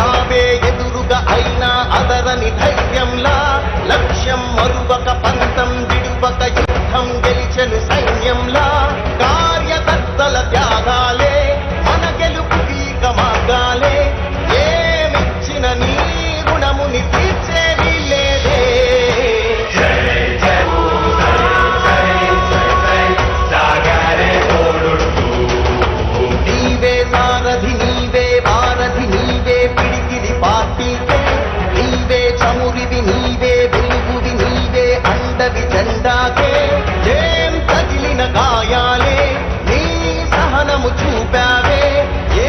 చావే ఎదురుగా అయినా అదరని ధైర్యంలా లక్ష్యం మరువక పంతం విడువక యుద్ధం గెలిచెను సైన్యంలా కార్యకర్తల త్యాగాలే మన గెలుపుకీక మార్గాలే ఏమిచ్చిన నీ గుణముని తీర్చేది లేదే నీవే సారథి నీవే వారధి నీవే పిడికిలి పార్టీకే నీవే చమురివి నీవే వెలుగువి నీవే అండవి జెండాకే ఏం తగిలిన గాయాలే నీ సహనము చూపావే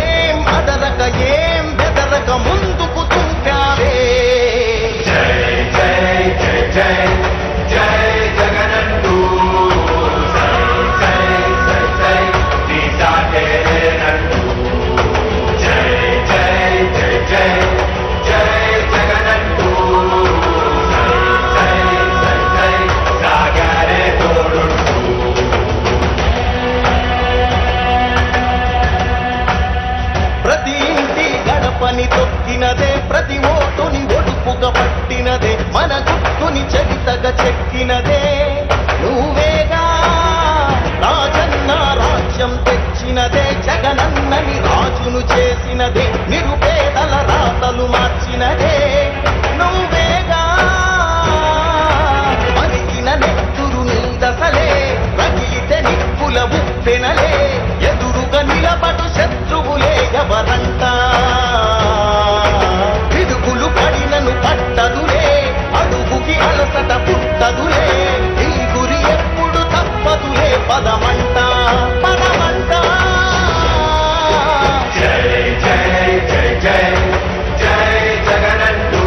ఏం అదరక ఏం బెదరక ముందుకు తుంపావే జై జై జై జై జై జగనంటూ జై జై జై జై నీ సాటే లేనంటూ జై జై జై జై జై జగనంటూ జై జై జై జై సాగరే తోడుంటూ ప్రతి ఇంటి గడపని తొక్కినదే ప్రతి ఓటుని ఒడుపుగా పట్టినదే మన గుట్టుని చరితగా చెక్కినదే నువ్వేగా రాజన్న రాజ్యం తెచ్చినదే జగనన్నని రాజును చేసినదే నిరుపేదల రాతలు మార్చినదే నువ్వేగా మరిగిన నెత్తురు నీ దశలే రగిలితే నిప్పుల ఉప్పెనలే ఎదురుగా నిలబడు శత్రువులే ఎవరంట పిడుగులు పడినను పట్టదులే అడుగుకి అలసట పుట్టదులే ఈ గురి ఎప్పుడు తప్పదులే పదమంట పదమంట జై జై జై జై జై జగనంటూ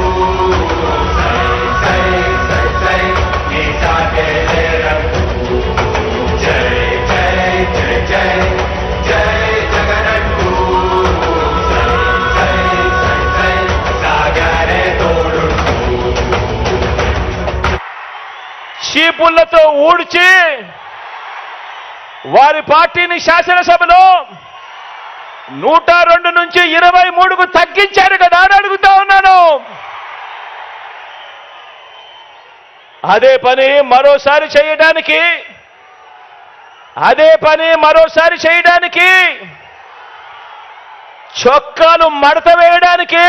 జై జై జై జై నీ సాటే లేనంటూ జై జై జై జై జై జగనంటూ జై జై జై జై సాగరే తోడుంటూ చీపుళ్లతో ఊడ్చి వారి పార్టీని శాసనసభలో 102 నుంచి 23కు తగ్గించారు కదా అని అడుగుతా ఉన్నాను. అదే పని మరోసారి చేయడానికి చొక్కాలు మడత వేయడానికి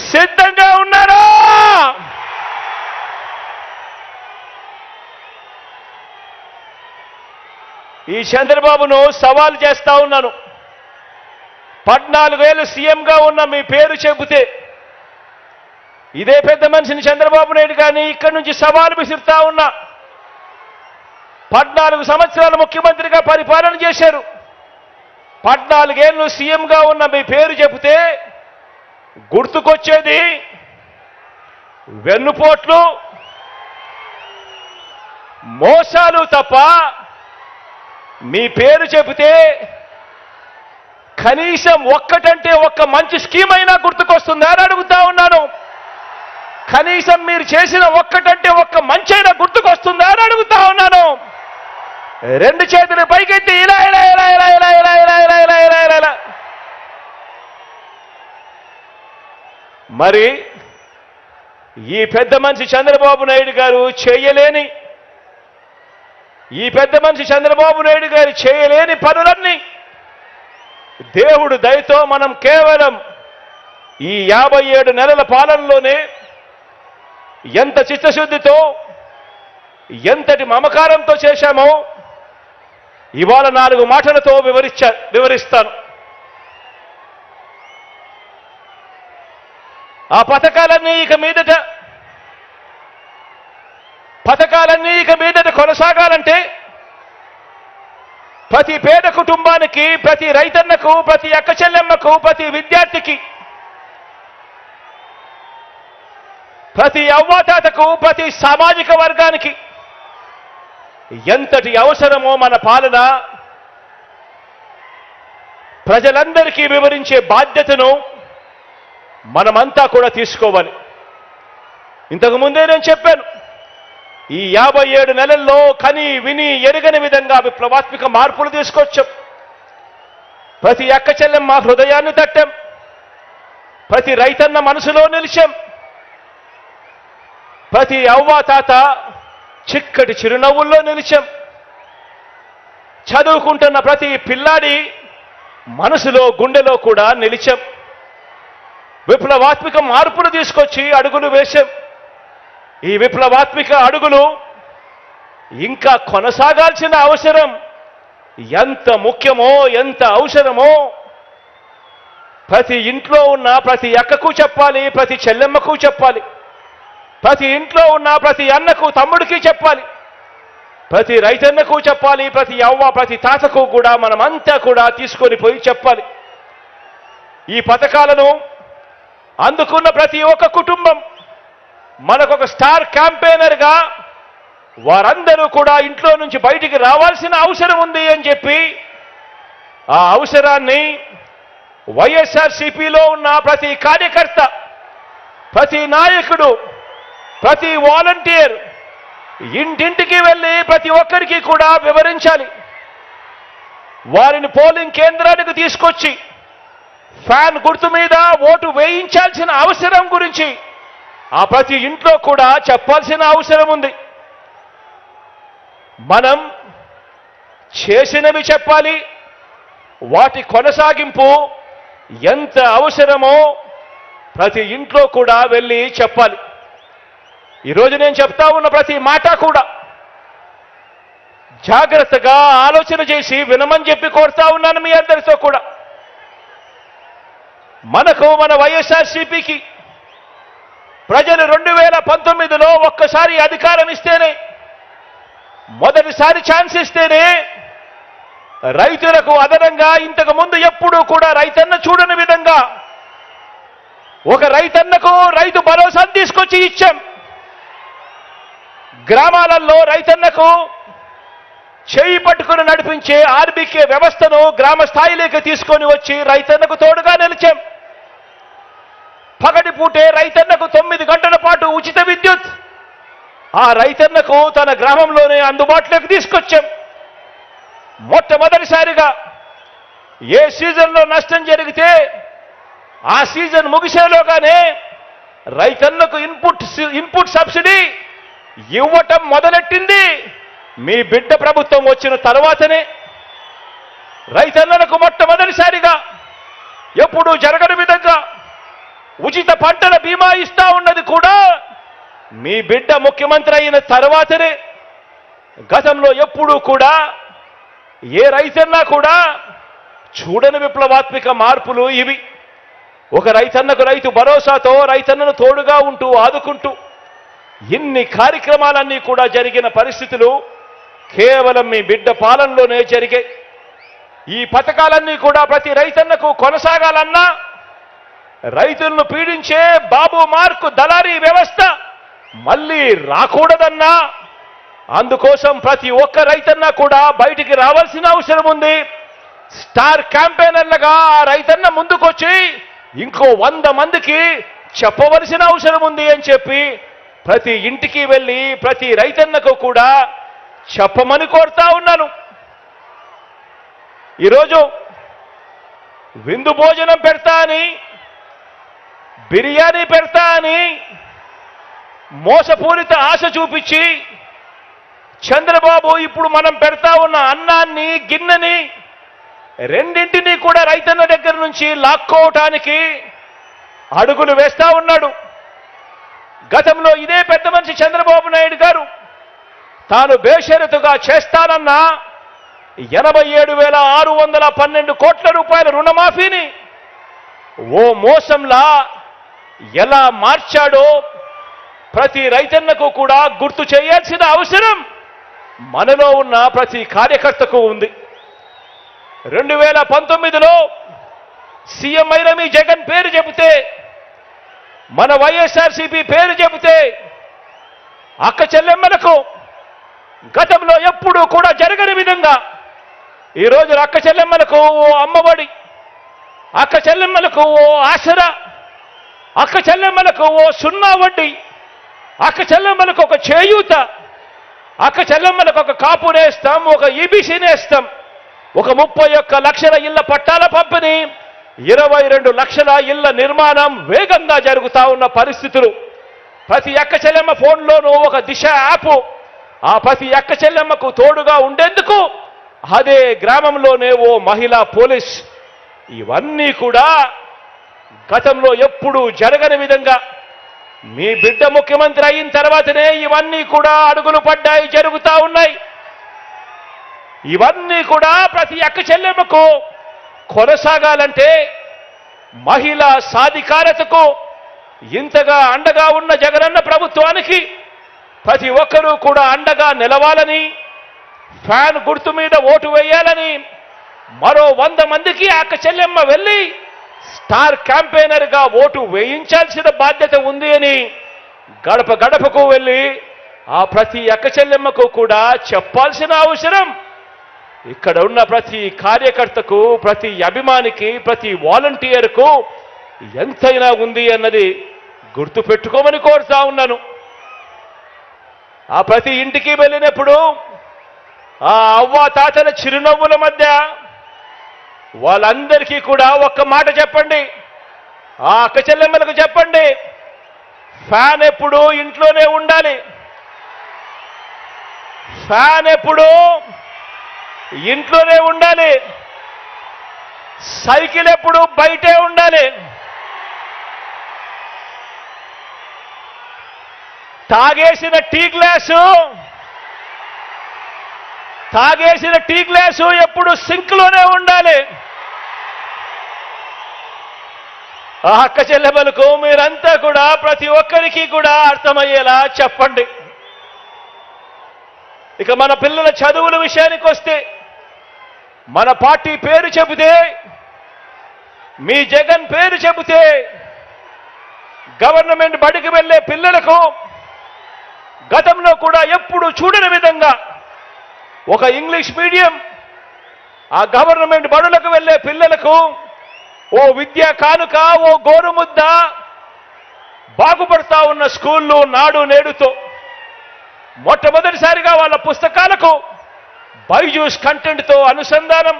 సిద్ధంగా ఉన్నారా? ఈ చంద్రబాబును సవాల్ చేస్తా ఉన్నాను. 14 ఏళ్ళు సీఎంగా ఉన్న మీ పేరు చెబితే ఇదే పెద్ద మనిషిని చంద్రబాబు నాయుడు గారిని ఇక్కడి నుంచి సవాలు విసురుతా ఉన్నా. 14 సంవత్సరాలు ముఖ్యమంత్రిగా పరిపాలన చేశారు. 14 ఏళ్ళు సీఎంగా ఉన్న మీ పేరు చెబితే గుర్తుకొచ్చేది వెన్నుపోట్లు, మోసాలు తప్ప మీ పేరు చెబితే కనీసం ఒక్కటంటే ఒక్క మంచి స్కీమ్ అయినా గుర్తుకొస్తుందా అని అడుగుతా ఉన్నాను. కనీసం మీరు చేసిన ఒక్కటంటే ఒక్క మంచైనా గుర్తుకొస్తుందా అని అడుగుతా ఉన్నాను. 2 చేతులు పైకెత్తి ఇలా ఇలా ఇలా ఇలా ఇలా ఇలా ఇలా ఇలా ఇలా ఇలా ఇలా ఇలా. మరి ఈ పెద్ద మనిషి చంద్రబాబు నాయుడు గారు చేయలేని పనులన్నీ దేవుడు దయతో మనం కేవలం ఈ 57 నెలల పాలనలోనే ఎంత చిత్తశుద్ధితో ఎంతటి మమకారంతో చేశామో ఇవాళ 4 మాటలతో వివరిస్తాను. ఆ పథకాలన్నీ ఇక మీదట కొనసాగాలంటే ప్రతి పేద కుటుంబానికి, ప్రతి రైతన్నకు, ప్రతి అక్క చెల్లెమ్మకు, ప్రతి విద్యార్థికి, ప్రతి అవ్వాతాతకు, ప్రతి సామాజిక వర్గానికి ఎంతటి అవసరమో మన పాలన ప్రజలందరికీ వివరించే బాధ్యతను మనమంతా కూడా తీసుకోవాలి. ఇంతకు ముందే నేను చెప్పాను, ఈ 57 నెలల్లో కని విని ఎరగని విధంగా విప్లవాత్మక మార్పులు తీసుకొచ్చాం. ప్రతి అక్క చెల్లెమ్మ హృదయాన్ని తట్టాం, ప్రతి రైతన్న మనసులో నిలిచాం, ప్రతి అవ్వ తాత చిక్కటి చిరునవ్వుల్లో నిలిచాం, చదువుకుంటున్న ప్రతి పిల్లాడి మనసులో గుండెలో కూడా నిలిచాం. విప్లవాత్మక మార్పులు తీసుకొచ్చి అడుగులు వేశాం. ఈ విప్లవాత్మక అడుగులు ఇంకా కొనసాగాల్సిన అవసరం ఎంత ముఖ్యమో, ఎంత అవసరమో ప్రతి ఇంట్లో ఉన్న ప్రతి అక్కకు చెప్పాలి, ప్రతి చెల్లెమ్మకు చెప్పాలి, ప్రతి ఇంట్లో ఉన్న ప్రతి అన్నకు తమ్ముడికి చెప్పాలి, ప్రతి రైతన్నకు చెప్పాలి, ప్రతి అవ్వ ప్రతి తాతకు కూడా మనమంతా కూడా తీసుకొని పోయి చెప్పాలి. ఈ పథకాలను అందుకున్న ప్రతి ఒక్క కుటుంబం మనకొక స్టార్ క్యాంపెయినర్గా వారందరూ కూడా ఇంట్లో నుంచి బయటికి రావాల్సిన అవసరం ఉంది అని చెప్పి ఆ అవసరాన్ని వైఎస్ఆర్సీపీలో ఉన్న ప్రతి కార్యకర్త, ప్రతి నాయకుడు, ప్రతి వాలంటీర్ ఇంటింటికి వెళ్ళి ప్రతి ఒక్కరికి కూడా వివరించాలి. వారిని పోలింగ్ కేంద్రానికి తీసుకొచ్చి ఫ్యాన్ గుర్తు మీద ఓటు వేయించాల్సిన అవసరం గురించి ఆ ప్రతి ఇంట్లో కూడా చెప్పాల్సిన అవసరం ఉంది. మనం చేసినవి చెప్పాలి, వాటి కొనసాగింపు ఎంత అవసరమో ప్రతి ఇంట్లో కూడా వెళ్ళి చెప్పాలి. ఈరోజు నేను చెప్తా ఉన్న ప్రతి మాట కూడా జాగ్రత్తగా ఆలోచన చేసి వినమని చెప్పి కోరుతా ఉన్నాను మీ అందరితో కూడా. మనకు మన వైఎస్ఆర్సీపీకి ప్రజలు 2019లో ఒక్కసారి అధికారం ఇస్తేనే, మొదటిసారి ఛాన్స్ ఇస్తేనే రైతులకు అదనంగా ఇంతకు ముందు ఎప్పుడూ కూడా రైతన్న చూడని విధంగా ఒక రైతన్నకు రైతు భరోసా తీసుకొచ్చి ఇచ్చాం. గ్రామాలలో రైతన్నకు చేయి పట్టుకుని నడిపించే ఆర్బీకే వ్యవస్థను గ్రామ స్థాయిలోకి తీసుకొని వచ్చి రైతన్నకు తోడుగా నిలిచాం. పగటి పూటే రైతన్నకు 9 గంటల పాటు ఉచిత విద్యుత్ ఆ రైతన్నకు తన గ్రామంలోనే అందుబాటులోకి తీసుకొచ్చాం. మొట్టమొదటిసారిగా ఏ సీజన్లో నష్టం జరిగితే ఆ సీజన్ ముగిసేలోగానే రైతన్నకు ఇన్పుట్ సబ్సిడీ ఇవ్వటం మొదలెట్టింది మీ బిడ్డ ప్రభుత్వం వచ్చిన తర్వాతనే. రైతన్నలకు మొట్టమొదటిసారిగా ఎప్పుడూ జరగని విధంగా ఉచిత పంటల బీమా ఇస్తా ఉన్నది కూడా మీ బిడ్డ ముఖ్యమంత్రి అయిన తర్వాతనే. గతంలో ఎప్పుడూ కూడా ఏ రైతన్నా కూడా చూడని విప్లవాత్మక మార్పులు ఇవి. ఒక రైతన్నకు రైతు భరోసాతో రైతన్నను తోడుగా ఉంటూ ఆదుకుంటూ ఇన్ని కార్యక్రమాలన్నీ కూడా జరిగిన పరిస్థితులు కేవలం మీ బిడ్డ పాలనలోనే జరిగాయి. ఈ పథకాలన్నీ కూడా ప్రతి రైతన్నకు కొనసాగాలన్నా, రైతులను పీడించే బాబు మార్కు దళారీ వ్యవస్థ మళ్ళీ రాకూడదన్నా, అందుకోసం ప్రతి ఒక్క రైతన్న కూడా బయటికి రావాల్సిన అవసరం ఉంది. స్టార్ క్యాంపెయినర్లుగా ఆ రైతన్న ముందుకొచ్చి ఇంకో 100 మందికి చెప్పవలసిన అవసరం ఉంది అని చెప్పి ప్రతి ఇంటికి వెళ్ళి ప్రతి రైతన్నకు కూడా చెప్పమని కోరుతా ఉన్నాను. ఈరోజు విందు భోజనం పెడతా అని, బిర్యానీ పెడతా అని మోసపూరిత ఆశ చూపించి చంద్రబాబు ఇప్పుడు మనం పెడతా ఉన్న అన్నాన్ని, గిన్నెని రెండింటినీ కూడా రైతన్న దగ్గర నుంచి లాక్కోవటానికి అడుగులు వేస్తా ఉన్నాడు. గతంలో ఇదే పెద్ద మనిషి చంద్రబాబు నాయుడు గారు తాను బేషరతుగా చేస్తానన్న 87,612 కోట్ల రూపాయల రుణమాఫీని ఓ మోసంలా ఎలా మార్చాడో ప్రతి రైతన్నకు కూడా గుర్తు చేయాల్సిన అవసరం మనలో ఉన్న ప్రతి కార్యకర్తకు ఉంది. 2019లో సీఎం అయిన మీ జగన్ పేరు చెబితే, మన వైఎస్ఆర్సీపీ పేరు చెబితే అక్క చెల్లెమ్మలకు గతంలో ఎప్పుడూ కూడా జరగని విధంగా ఈరోజు అక్క చెల్లెమ్మలకు ఓ అమ్మఒడి, అక్క చెల్లెమ్మలకు ఓ ఆసరా, అక్క చెల్లెమ్మలకు ఓ 0 వడ్డీ, అక్క చెల్లెమ్మలకు ఒక చేయూత, అక్క చెల్లెమ్మలకు ఒక కాపు నేస్తాం, ఒక ఈబీసీ నేస్తాం, ఒక 31 లక్షల ఇళ్ల పట్టాల పంపిణీ, 22 లక్షల ఇళ్ల నిర్మాణం వేగంగా జరుగుతా ఉన్న పరిస్థితులు. ప్రతి అక్క చెల్లెమ్మ ఫోన్లోనూ ఒక దిశ యాప్, ఆ ప్రతి అక్క చెల్లెమ్మకు తోడుగా ఉండేందుకు అదే గ్రామంలోనే ఓ మహిళా పోలీస్. ఇవన్నీ కూడా గతంలో ఎప్పుడూ జరగని విధంగా మీ బిడ్డ ముఖ్యమంత్రి అయిన తర్వాతనే ఇవన్నీ కూడా అడుగులు పడ్డాయి, జరుగుతూ ఉన్నాయి. ఇవన్నీ కూడా ప్రతి అక్క చెల్లెమ్మకు కొనసాగాలంటే మహిళా సాధికారతకు ఇంతగా అండగా ఉన్న జగనన్న ప్రభుత్వానికి ప్రతి ఒక్కరూ కూడా అండగా నిలవాలని, ఫ్యాన్ గుర్తు మీద ఓటు వేయాలని, మరో 100 మందికి అక్క చెల్లెమ్మ వెళ్ళి స్టార్ క్యాంపెయినర్గా ఓటు వేయించాల్సిన బాధ్యత ఉంది అని గడప గడపకు వెళ్ళి ఆ ప్రతి అక్క చెల్లెమ్మకు కూడా చెప్పాల్సిన అవసరం ఇక్కడ ఉన్న ప్రతి కార్యకర్తకు, ప్రతి అభిమానికి, ప్రతి వాలంటీర్కు ఎంతైనా ఉంది అన్నది గుర్తు పెట్టుకోమని కోరుతా ఉన్నాను. ఆ ప్రతి ఇంటికి వెళ్ళినప్పుడు ఆ అవ్వ తాతల చిరునవ్వుల మధ్య వాళ్ళందరికీ కూడా ఒక్క మాట చెప్పండి, ఆ అక్క చెల్లెమ్మలకు చెప్పండి, ఫ్యాన్ ఎప్పుడు ఇంట్లోనే ఉండాలి, ఫ్యాన్ ఎప్పుడు ఇంట్లోనే ఉండాలి, సైకిల్ ఎప్పుడు బయటే ఉండాలి, తాగేసిన టీ గ్లాసు ఎప్పుడు సింక్లోనే ఉండాలి. ఆ అక్క చెల్లెమ్మలకు మీరంతా కూడా ప్రతి ఒక్కరికి కూడా అర్థమయ్యేలా చెప్పండి. ఇక మన పిల్లల చదువుల విషయానికి వస్తే మన పార్టీ పేరు చెబితే, మీ జగన్ పేరు చెబితే గవర్నమెంట్ బడికి వెళ్ళే పిల్లలకు గతంలో కూడా ఎప్పుడు చూడని విధంగా ఒక ఇంగ్లీష్ మీడియం, ఆ గవర్నమెంట్ బడులకు వెళ్ళే పిల్లలకు ఓ విద్యా కానుక, ఓ గోరుముద్ద, బాగుపడతా ఉన్న స్కూళ్ళు నాడు నేడుతో మొట్టమొదటిసారిగా వాళ్ళ పుస్తకాలకు బైజూస్ కంటెంట్తో అనుసంధానం,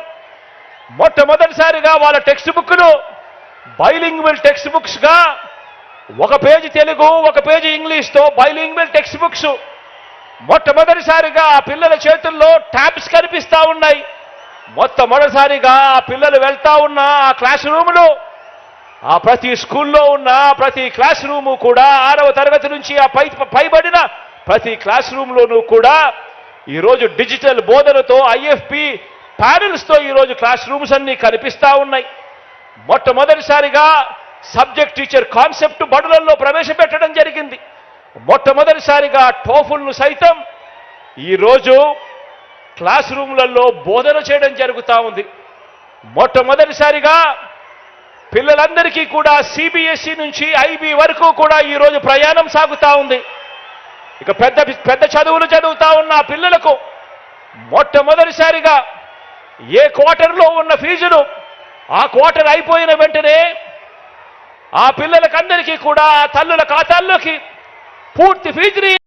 మొట్టమొదటిసారిగా వాళ్ళ టెక్స్ట్ బుక్లు బైలింగ్వల్ టెక్స్ట్ బుక్స్గా, ఒక పేజీ తెలుగు, ఒక పేజీ ఇంగ్లీష్తో బైలింగ్వల్ టెక్స్ట్ బుక్స్, మొట్టమొదటిసారిగా ఆ పిల్లల చేతుల్లో ట్యాబ్స్ కనిపిస్తా ఉన్నాయి. మొట్టమొదటిసారిగా ఆ పిల్లలు వెళ్తా ఉన్న ఆ క్లాస్ రూములు, ఆ ప్రతి స్కూల్లో ఉన్న ప్రతి క్లాస్ రూము కూడా 6వ తరగతి నుంచి ఆ పైబడిన ప్రతి క్లాస్ రూమ్లోనూ కూడా ఈరోజు డిజిటల్ బోధనతో, ఐఎఫ్పి ప్యానెల్స్తో ఈరోజు క్లాస్ రూమ్స్ అన్నీ కనిపిస్తా ఉన్నాయి. మొట్టమొదటిసారిగా సబ్జెక్ట్ టీచర్ కాన్సెప్ట్ బడులలో ప్రవేశపెట్టడం జరిగింది. మొట్టమొదటిసారిగా టోఫుల్ను సైతం ఈరోజు క్లాస్ రూమ్లలో బోధన చేయడం జరుగుతూ ఉంది. మొట్టమొదటిసారిగా పిల్లలందరికీ కూడా సిబిఎస్ఈ నుంచి ఐబీ వరకు కూడా ఈరోజు ప్రయాణం సాగుతూ ఉంది. ఇక పెద్ద చదువులు చదువుతా ఉన్న పిల్లలకు మొట్టమొదటిసారిగా ఏ క్వార్టర్లో ఉన్న ఫీజులు ఆ క్వార్టర్ అయిపోయిన వెంటనే ఆ పిల్లలకందరికీ కూడా తల్లుల ఖాతాల్లోకి పూర్తి ఫీజుని